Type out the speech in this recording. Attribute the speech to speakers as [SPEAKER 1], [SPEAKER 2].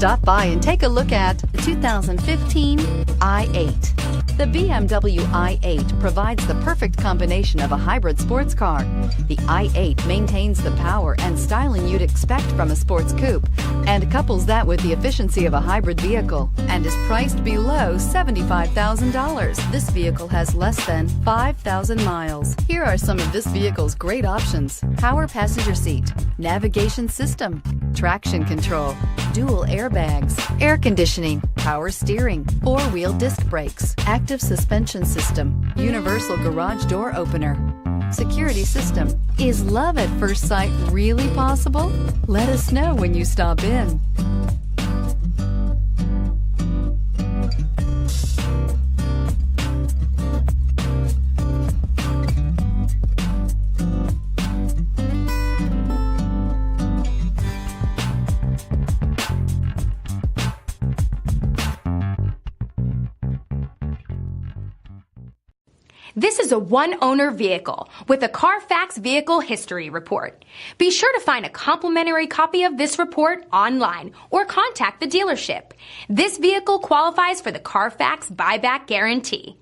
[SPEAKER 1] Stop by and take a look at the 2015 i8. The BMW i8 provides the perfect combination of a hybrid sports car. The i8 maintains the power and styling you'd expect from a sports coupe and couples that with the efficiency of a hybrid vehicle and is priced below $75,000. This vehicle has less than 5,000 miles. Here are some of this vehicle's great options: power passenger seat, navigation system, traction control, dual airbags, air conditioning, power steering, four-wheel disc brakes, active suspension system, universal garage door opener, security system. Is love at first sight really possible? Let us know when you stop in.
[SPEAKER 2] This is a one-owner vehicle with a Carfax Vehicle History Report. Be sure to find a complimentary copy of this report online or contact the dealership. This vehicle qualifies for the Carfax Buyback Guarantee.